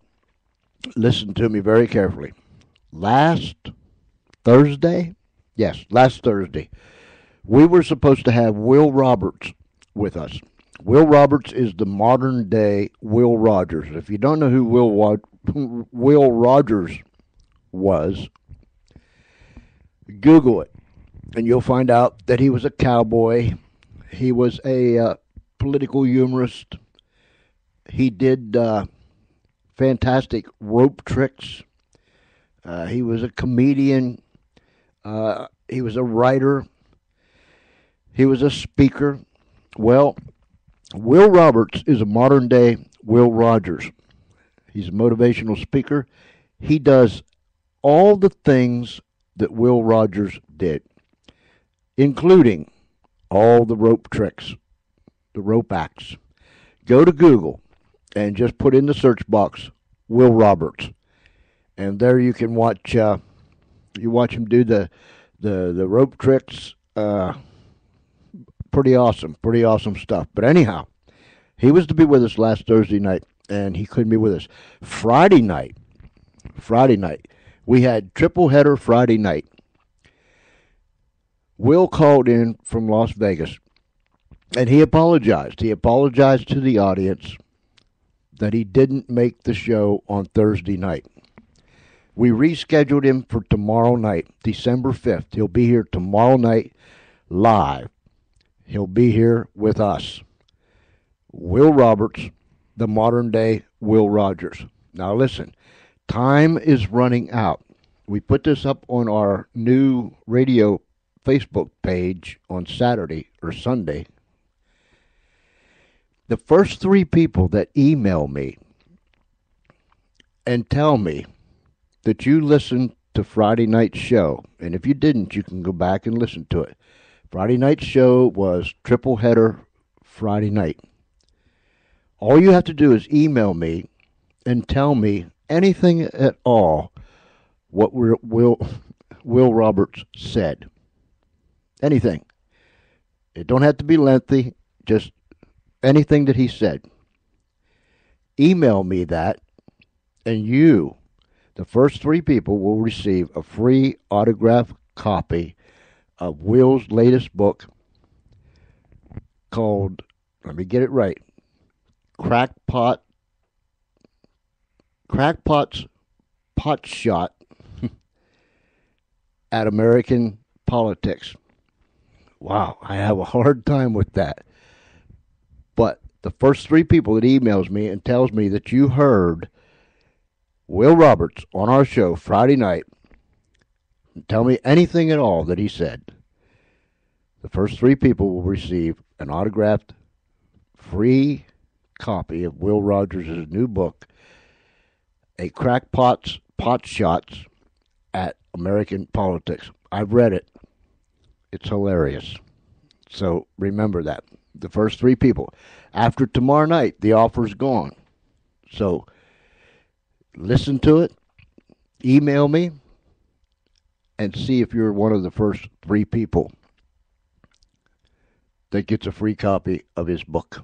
S2: listen to me very carefully. Last Thursday, we were supposed to have Will Roberts with us. Will Roberts is the modern day Will Rogers. If you don't know who Will Rogers was, Google it, and you'll find out that he was a cowboy. He was a political humorist. He did fantastic rope tricks. He was a comedian. He was a writer. He was a speaker. Well, Will Roberts is a modern day Will Rogers. He's a motivational speaker. He does all the things that Will Rogers did, including all the rope tricks, the rope acts. Go to Google and just put in the search box Will Roberts, and there you can watch. You watch him do the rope tricks. Pretty awesome stuff. But anyhow, he was to be with us last Thursday night, and he couldn't be with us. Friday night, we had triple header Friday night. Will called in from Las Vegas, and he apologized. He apologized to the audience that he didn't make the show on Thursday night. We rescheduled him for tomorrow night, December 5th. He'll be here tomorrow night live. He'll be here with us. Will Roberts, the modern day Will Rogers. Now listen, time is running out. We put this up on our new radio Facebook page on Saturday or Sunday. The first 3 people that email me and tell me that you listened to Friday night's show, and if you didn't, you can go back and listen to it. Friday night's show was triple header Friday night. All you have to do is email me and tell me anything at all what Will Roberts said. Anything. It don't have to be lengthy, just anything that he said. Email me that, and you, the first 3 people, will receive a free autographed copy of Will's latest book called, let me get it right, Crackpot's Pot Shot at American Politics. Wow, I have a hard time with that. But the first 3 people that emails me and tells me that you heard Will Roberts on our show Friday night, tell me anything at all that he said, the first 3 people will receive an autographed free copy of Will Rogers' new book, A Crackpot's Pot Shots at American Politics. I've read it. It's hilarious. So remember that. The first 3 people. After tomorrow night, the offer's gone. So listen to it, email me, and see if you're one of the first 3 people that gets a free copy of his book.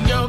S4: Your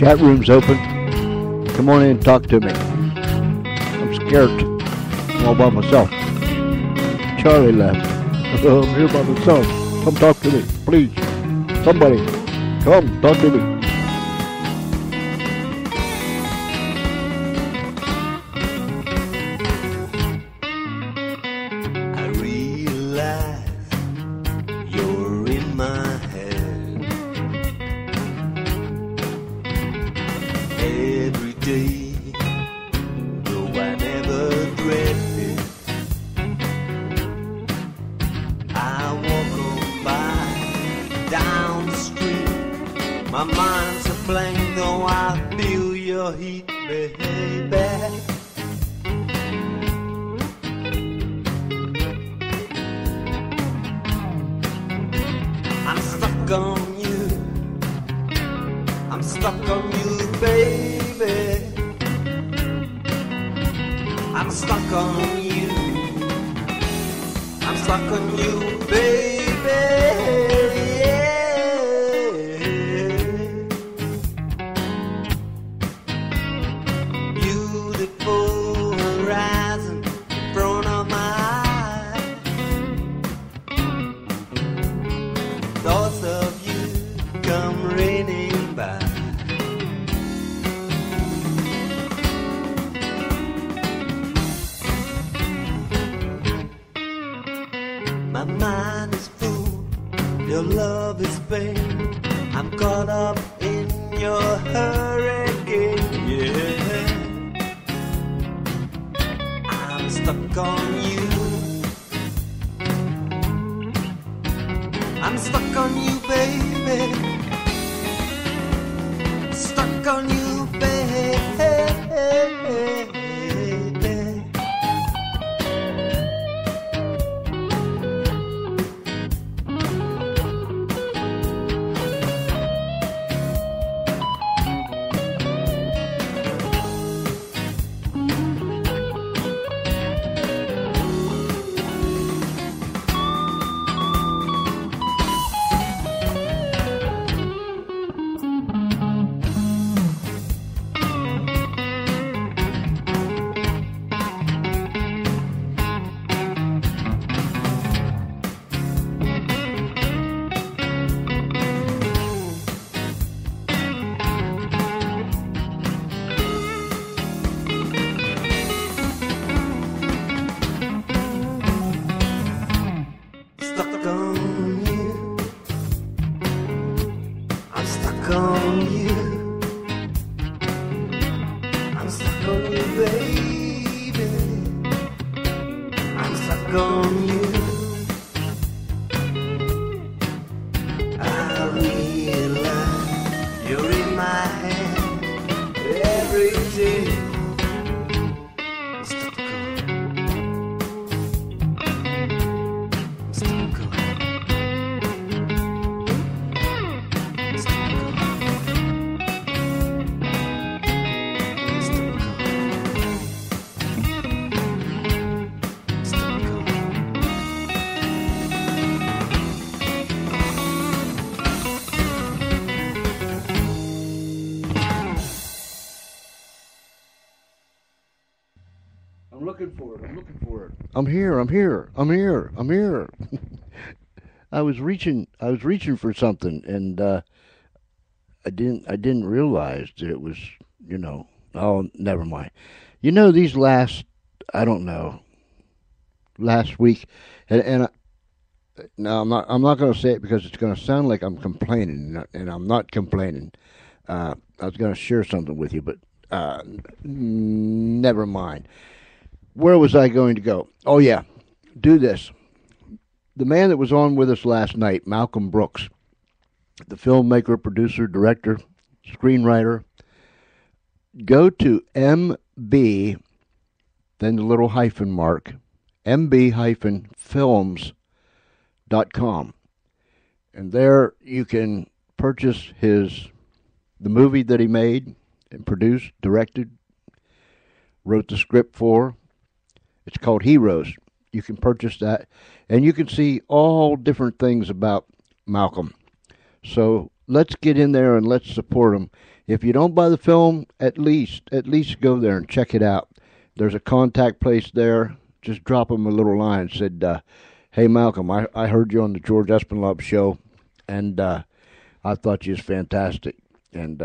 S2: Chat room's open. Come on in and talk to me. I'm scared. I'm all by myself. Charlie left. I'm here by myself. Come talk to me, please. Somebody, come talk to me. I'm here. I was reaching for something, and I didn't realize that it was, oh, never mind. These last week, and no, I'm not going to say it because it's going to sound like I'm complaining, and I'm not complaining. I was going to share something with you, but never mind. Where was I going to go? Oh, yeah. Do this. The man that was on with us last night, Malcolm Brooks, the filmmaker, producer, director, screenwriter, go to MB, then the little hyphen mark, mb-films.com. And there you can purchase the movie that he made and produced, directed, wrote the script for. It's called Heroes. You can purchase that, and you can see all different things about Malcolm. So let's get in there and let's support them. If you don't buy the film, at least go there and check it out. There's a contact place there. Just drop them a little line. Said, hey, Malcolm, I heard you on the George Espinlove show, and I thought you was fantastic. And,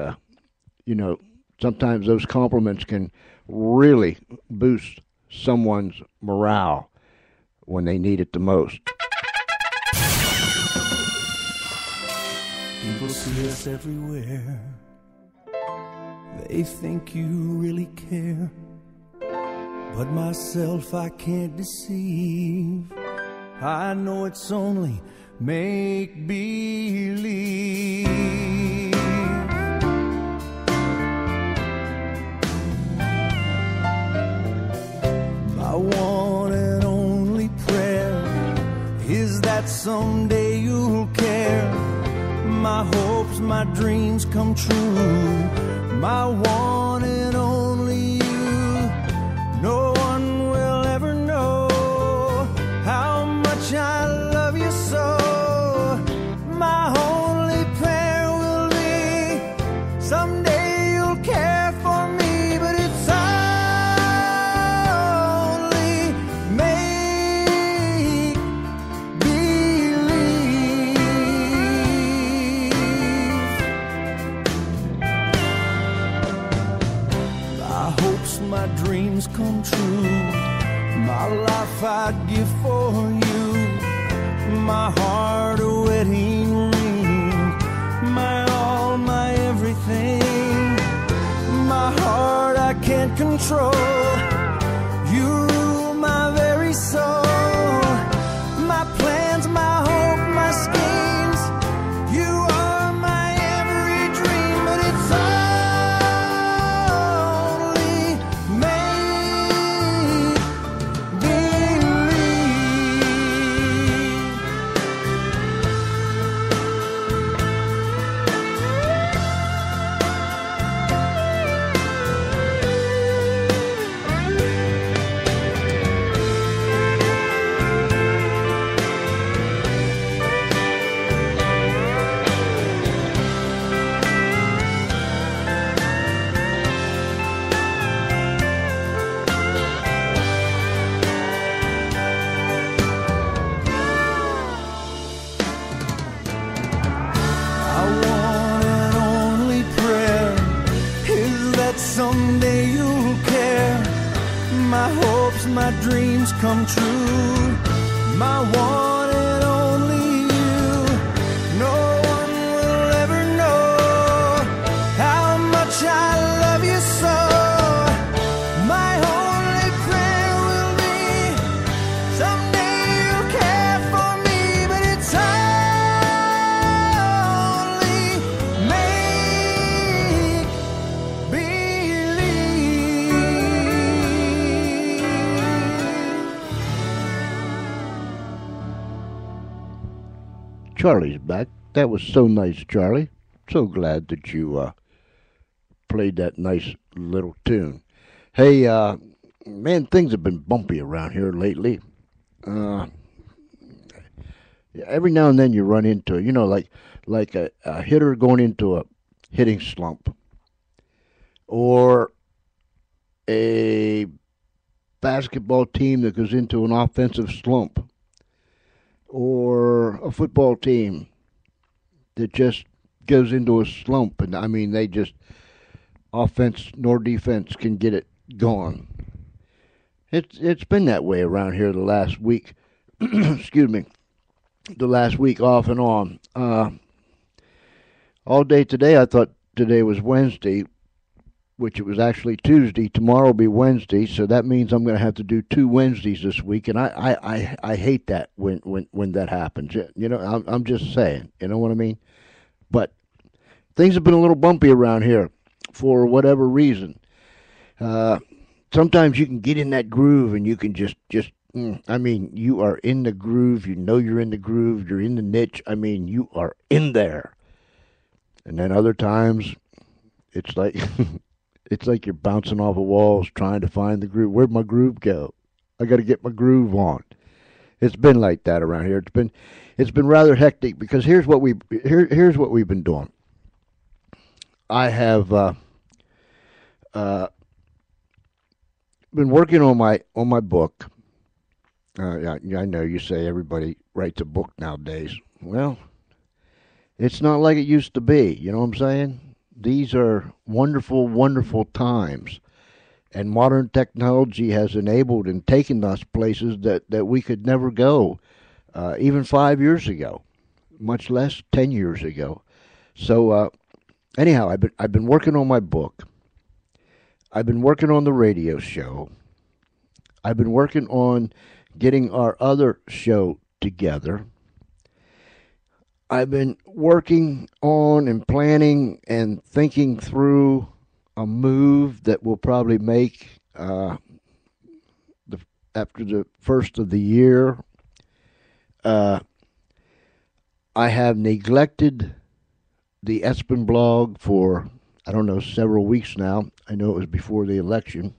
S2: sometimes those compliments can really boost someone's morale when they need it the most.
S4: People see us everywhere. They think you really care. But myself I can't deceive. I know it's only make-believe. My one and only prayer is that someday you'll care. My hopes, my dreams come true. My one and only you. No one will ever know how much I love you so. My only prayer will be someday you'll care for me, but it's only make believe. My hopes, my dreams come true. My life I'd give for you. My heart a wedding ring. My all, my everything. My heart I can't control. You rule my very soul. My plans, my hope, my schemes. You are my every dream, but it's only make believe. My one and only prayer is that someday you'll care. My hopes, my dreams come true. My one and only you. No one will ever know how much I love you so. My only prayer will be someday you'll care for me, but it's only make believe.
S2: Charlie's back. That was so nice, Charlie. So glad that you played that nice little tune. Hey, man, things have been bumpy around here lately. Every now and then you run into, like a hitter going into a hitting slump, or a basketball team that goes into an offensive slump, or a football team that just goes into a slump, and I mean they just offense nor defense can get it going. It's been that way around here the last week. Excuse me, the last week off and on. All day today, I thought today was Wednesday, which it was actually Tuesday. Tomorrow will be Wednesday, so that means I'm going to have to do 2 Wednesdays this week, and I hate that when that happens. I'm just saying, you know what I mean? But things have been a little bumpy around here for whatever reason. Sometimes you can get in that groove and you can just I mean, you are in the groove. You know you're in the groove. You're in the niche. I mean, you are in there. And then other times, it's like it's like you're bouncing off of walls trying to find the groove. Where'd my groove go? I got to get my groove on. It's been like that around here. It's been rather hectic because here's what we've been doing. I have been working on my book. I know you say everybody writes a book nowadays. Well, it's not like it used to be. You know what I'm saying? These are wonderful, wonderful times. And modern technology has enabled and taken us places that we could never go, even 5 years ago, much less 10 years ago. So anyhow, I've been working on my book. I've been working on the radio show. I've been working on getting our other show together. I've been working on and planning and thinking through a move that we'll probably make after the first of the year. I have neglected the Espen blog for, I don't know, several weeks now. I know it was before the election.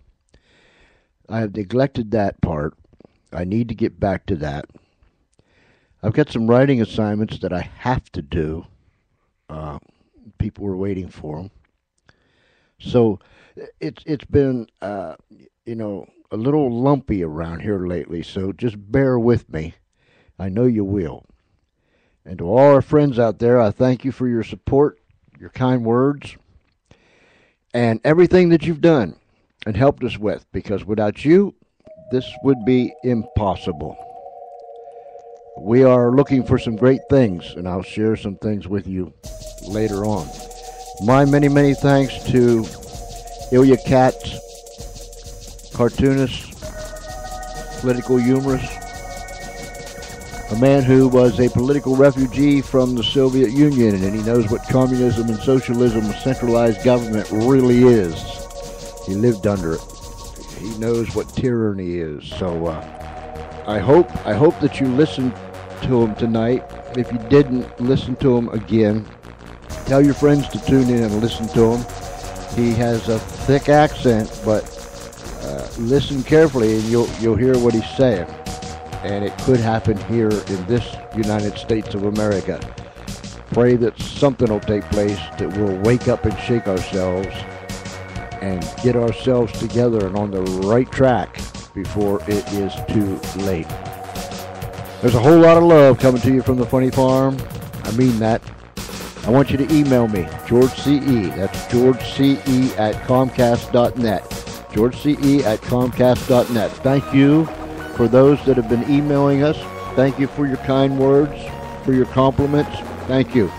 S2: I have neglected that part. I need to get back to that. I've got some writing assignments that I have to do. People were waiting for them. So it's been, a little lumpy around here lately, so just bear with me. I know you will. And to all our friends out there, I thank you for your support, your kind words, and everything that you've done and helped us with, because without you, this would be impossible. We are looking for some great things, and I'll share some things with you later on. My many, many thanks to Ilya Katz, cartoonist, political humorist, a man who was a political refugee from the Soviet Union, and he knows what communism and socialism and centralized government really is. He lived under it. He knows what tyranny is. So I hope that you listened to him tonight. If you didn't, listen to him again. Tell your friends to tune in and listen to him. He has a thick accent, but listen carefully and you'll hear what he's saying. And it could happen here in this United States of America. Pray that something will take place, that we'll wake up and shake ourselves and get ourselves together and on the right track before it is too late. There's a whole lot of love coming to you from the Funny Farm. I mean that. I want you to email me, George C.E. That's George C.E. at Comcast.net. George C.E. at Comcast.net. Thank you for those that have been emailing us. Thank you for your kind words, for your compliments. Thank you.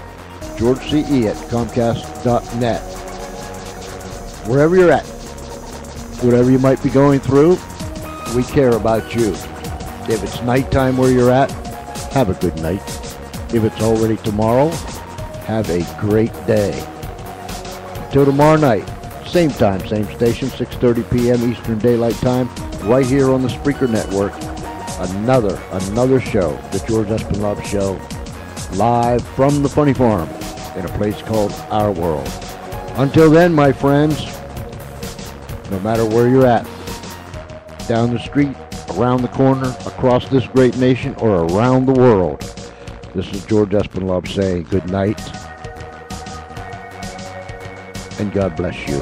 S2: George C.E. at Comcast.net. Wherever you're at, whatever you might be going through, we care about you. If it's nighttime where you're at, have a good night. If it's already tomorrow, have a great day. Until tomorrow night, same time, same station, 6:30 p.m. Eastern Daylight Time, right here on the Spreaker Network. Another show, the George Espenlaub Show, live from the Funny Farm in a place called Our World. Until then, my friends, no matter where you're at, down the street, around the corner, across this great nation, or around the world, this is George Espenlaub saying good night, and God bless you.